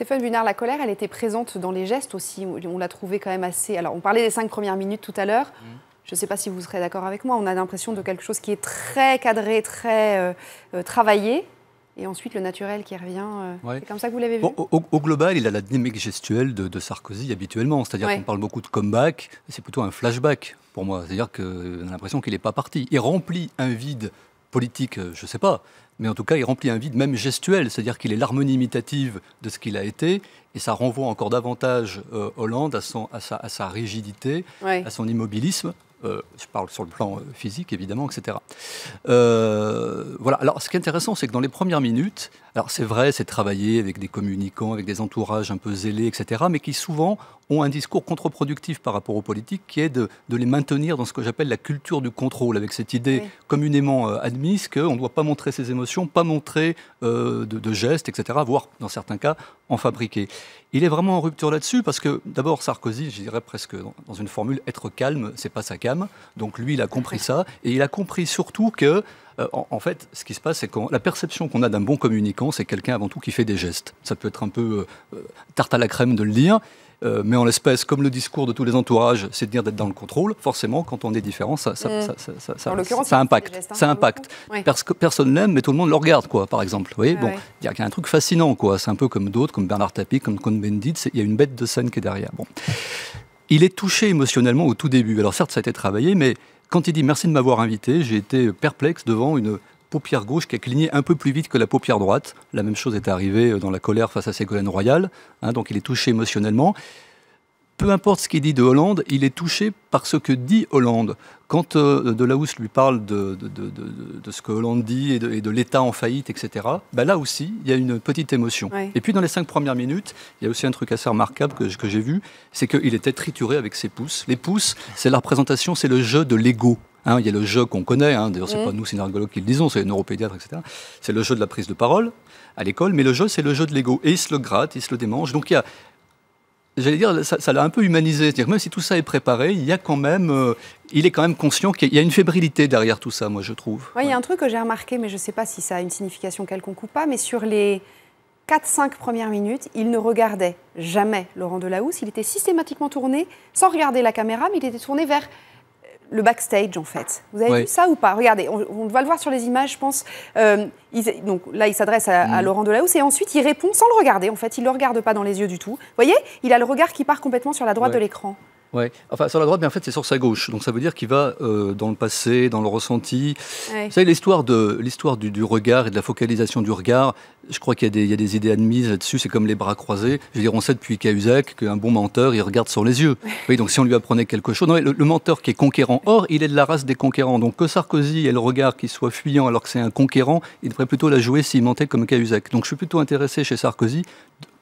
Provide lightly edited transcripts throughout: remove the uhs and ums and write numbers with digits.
Stéphane Bunard, la colère, elle était présente dans les gestes aussi. On l'a trouvé quand même assez... Alors, on parlait des 5 premières minutes tout à l'heure. Je ne sais pas si vous serez d'accord avec moi. On a l'impression de quelque chose qui est très cadré, très travaillé. Et ensuite, le naturel qui revient. C'est comme ça que vous l'avez vu? Au global, il a la dynamique gestuelle de Sarkozy habituellement. C'est-à-dire qu'on parle beaucoup de comeback. C'est plutôt un flashback pour moi. C'est-à-dire qu'on a l'impression qu'il n'est pas parti. Il remplit un vide politique, je ne sais pas. Mais en tout cas, il remplit un vide même gestuel. C'est-à-dire qu'il est l'harmonie imitative de ce qu'il a été. Et ça renvoie encore davantage Hollande à sa rigidité, à son immobilisme. Je parle sur le plan physique, évidemment, etc. Voilà. Alors, ce qui est intéressant, c'est que dans les premières minutes, alors c'est vrai, c'est travaillé avec des communicants, avec des entourages un peu zélés, etc., mais qui souvent ont un discours contre-productif par rapport aux politiques, qui est de les maintenir dans ce que j'appelle la culture du contrôle, avec cette idée communément admise qu'on ne doit pas montrer ses émotions, pas montrer de gestes, etc., voire, dans certains cas, en fabriquer. Il est vraiment en rupture là-dessus, parce que, d'abord, Sarkozy, je dirais presque dans une formule, être calme, c'est pas sa came. Donc lui, il a compris ça, et il a compris surtout que, en fait, ce qui se passe, c'est que la perception qu'on a d'un bon communicant, c'est quelqu'un avant tout qui fait des gestes. Ça peut être un peu tarte à la crème de le dire, mais en l'espèce, comme le discours de tous les entourages, c'est de dire d'être dans le contrôle, forcément, quand on est différent, ça impacte. Ça impacte. Parce que personne l'aime, mais tout le monde le regarde, quoi, par exemple. Vous voyez, bon, il y a un truc fascinant, quoi. C'est un peu comme d'autres, comme Bernard Tapie, comme Cohn-Bendit, il y a une bête de scène qui est derrière. Bon. Il est touché émotionnellement au tout début. Alors certes, ça a été travaillé, mais quand il dit « merci de m'avoir invité », j'ai été perplexe devant une paupière gauche qui a cligné un peu plus vite que la paupière droite. La même chose est arrivée dans la colère face à Ségolène Royal. Donc il est touché émotionnellement. Peu importe ce qu'il dit de Hollande, il est touché par ce que dit Hollande. Quand Delahousse lui parle de ce que Hollande dit et de l'État en faillite, etc., ben là aussi, il y a une petite émotion. Et puis dans les 5 premières minutes, il y a aussi un truc assez remarquable que j'ai vu, c'est qu'il était trituré avec ses pouces. Les pouces, c'est la représentation, c'est le jeu de l'ego. Il y a le jeu qu'on connaît, d'ailleurs c'est pas nous synergologues qui le disons, c'est les neuropédiatres, etc. C'est le jeu de la prise de parole à l'école, mais le jeu, c'est le jeu de l'ego. Et il se le gratte, il se le démange. Donc il y a... J'allais dire, ça l'a un peu humanisé. C'est-à-dire que même si tout ça est préparé, il y a quand même, il est quand même conscient qu'il y a une fébrilité derrière tout ça, moi, je trouve. Il y a un truc que j'ai remarqué, mais je ne sais pas si ça a une signification quelconque ou pas, mais sur les 4-5 premières minutes, il ne regardait jamais Laurent Delahousse. Il était systématiquement tourné, sans regarder la caméra, mais il était tourné vers le backstage, en fait. Vous avez vu ça ou pas? Regardez, on va le voir sur les images, je pense. Donc là, il s'adresse à Laurent Delahousse et ensuite, il répond sans le regarder. En fait, il ne le regarde pas dans les yeux du tout. Vous voyez? Il a le regard qui part complètement sur la droite de l'écran. Oui, enfin sur la droite, mais en fait c'est sur sa gauche. Donc ça veut dire qu'il va dans le passé, dans le ressenti. Vous savez, l'histoire du regard et de la focalisation du regard, je crois qu'il y a des idées admises là-dessus, c'est comme les bras croisés. Je veux dire, on sait depuis Cahuzac qu'un bon menteur, il regarde sur les yeux. Oui, donc si on lui apprenait quelque chose... Non, le menteur qui est conquérant, or, il est de la race des conquérants. Donc que Sarkozy ait le regard qui soit fuyant alors que c'est un conquérant, il devrait plutôt la jouer s'il mentait comme Cahuzac. Donc je suis plutôt intéressé chez Sarkozy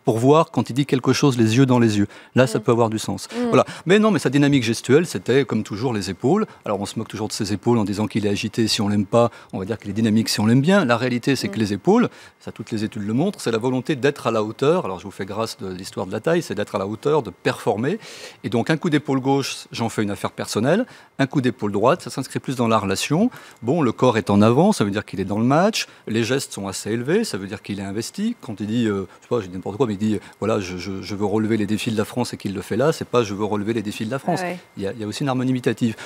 pour voir quand il dit quelque chose les yeux dans les yeux. Là, ça peut avoir du sens. Voilà. Mais non, mais sa dynamique gestuelle, c'était comme toujours les épaules. Alors on se moque toujours de ses épaules en disant qu'il est agité si on l'aime pas. On va dire qu'il est dynamique si on l'aime bien. La réalité, c'est que les épaules, ça toutes les études le montrent, c'est la volonté d'être à la hauteur. Alors je vous fais grâce de l'histoire de la taille, c'est d'être à la hauteur, de performer. Et donc un coup d'épaule gauche, j'en fais une affaire personnelle. Un coup d'épaule droite, ça s'inscrit plus dans la relation. Bon, le corps est en avant, ça veut dire qu'il est dans le match. Les gestes sont assez élevés, ça veut dire qu'il est investi. Quand il dit, je sais pas, j'ai dit n'importe quoi, mais il dit, voilà, je veux relever les défis de la France et qu'il le fait là, c'est pas je veux relever les défis de la France. Il y a aussi une harmonie imitative.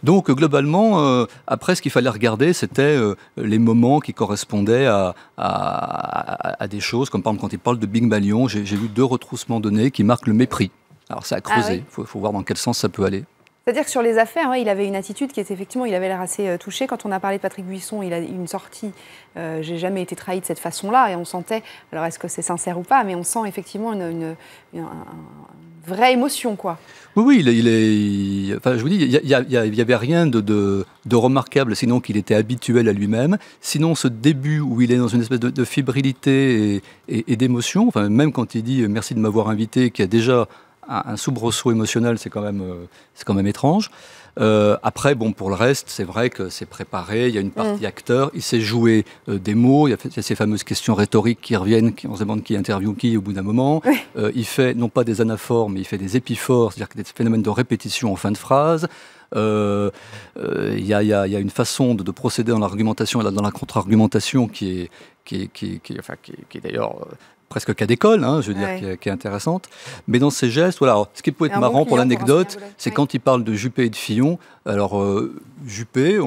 Donc, globalement, après, ce qu'il fallait regarder, c'était les moments qui correspondaient à des choses, comme par exemple, quand il parle de Big Malion, j'ai vu 2 retroussements de nez qui marquent le mépris. Alors, ça a creusé. Faut voir dans quel sens ça peut aller. C'est-à-dire que sur les affaires, il avait une attitude qui était effectivement, il avait l'air assez touché. Quand on a parlé de Patrick Buisson, il a eu une sortie « J'ai jamais été trahi de cette façon-là » et on sentait, alors est-ce que c'est sincère ou pas, mais on sent effectivement une vraie émotion, quoi. Oui, enfin, je vous dis, il y avait rien de remarquable, sinon qu'il était habituel à lui-même. Sinon, ce début où il est dans une espèce de fébrilité et d'émotion, enfin, même quand il dit « merci de m'avoir invité », qui a déjà un soubresaut émotionnel, c'est quand même étrange. Après, bon, pour le reste, c'est vrai que c'est préparé, il y a une partie acteur, il sait jouer des mots, il y a ces fameuses questions rhétoriques qui reviennent, on se demande qui interviewe qui au bout d'un moment. Il fait, non pas des anaphores, mais il fait des épiphores, c'est-à-dire des phénomènes de répétition en fin de phrase. Il y a une façon de procéder dans l'argumentation et dans la contre-argumentation qui est d'ailleurs presque cas d'école, hein, je veux dire, qui est intéressante. Mais dans ses gestes, voilà. Alors, ce qui peut être marrant pour l'anecdote, c'est quand il parle de Juppé et de Fillon. Alors, Juppé,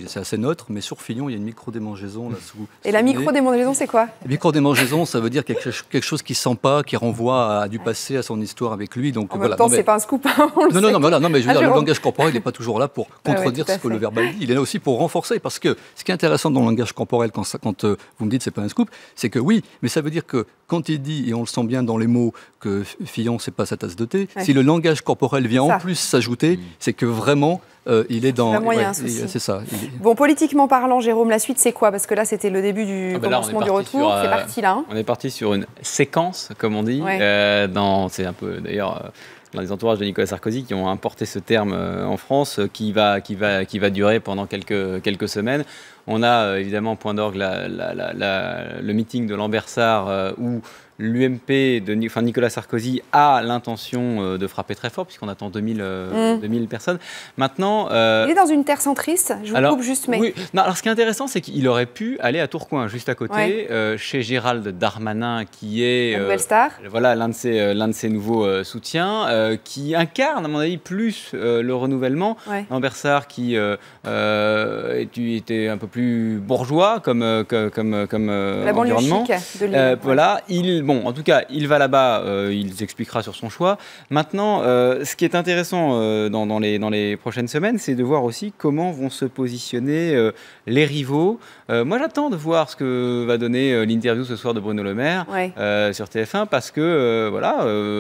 c'est assez neutre, mais sur Fillon, il y a une micro-démangeaison là sous. Et la micro-démangeaison, c'est quoi? La micro-démangeaison, ça veut dire quelque chose qui ne sent pas, qui renvoie à du passé, à son histoire avec lui. Donc, en même temps, c'est pas un scoop. Non, mais je veux dire, le langage corporel n'est pas toujours là pour contredire ce que le verbal dit. Il est là aussi pour renforcer. Parce que ce qui est intéressant dans le langage corporel, quand vous me dites c'est pas un scoop, c'est que oui, mais ça veut dire que quand il dit, et on le sent bien dans les mots, que Fillon, c'est pas sa tasse de thé, si le langage corporel vient en plus s'ajouter, c'est que vraiment, il est dans... c'est ça. Bon, politiquement parlant, Jérôme, la suite, c'est quoi? Parce que là, c'était le début du commencement du retour. C'est parti là. On est parti sur une séquence, comme on dit. C'est un peu, d'ailleurs... l'un des entourages de Nicolas Sarkozy qui ont importé ce terme en France, qui va durer pendant quelques semaines. On a évidemment, point d'orgue, le meeting de Lambersart où l'UMP de Nicolas Sarkozy a l'intention de frapper très fort, puisqu'on attend 2000 personnes. Maintenant... il est dans une terre centriste, je vous coupe juste, mais... Oui, non, alors ce qui est intéressant, c'est qu'il aurait pu aller à Tourcoing, juste à côté, chez Gérald Darmanin, qui est... la nouvelle star. Voilà, l'un de ses nouveaux soutiens, qui incarne, à mon avis, plus le renouvellement. Lambersart, qui était un peu plus bourgeois comme la banlieue environnement. Chic de Lille. Voilà, en tout cas, il va là-bas, il s'expliquera sur son choix. Maintenant, ce qui est intéressant dans les prochaines semaines, c'est de voir aussi comment vont se positionner les rivaux. Moi, j'attends de voir ce que va donner l'interview ce soir de Bruno Le Maire sur TF1, parce que,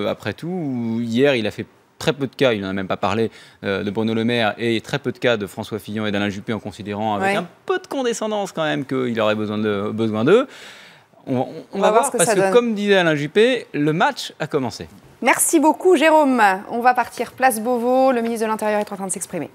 après tout, hier, il a fait très peu de cas, il n'en a même pas parlé, de Bruno Le Maire, et très peu de cas de François Fillon et d'Alain Juppé, en considérant avec un peu de condescendance quand même qu'il aurait besoin d'eux. On va voir parce que, comme disait Alain Juppé, le match a commencé. Merci beaucoup, Jérôme. On va partir place Beauvau. Le ministre de l'Intérieur est en train de s'exprimer.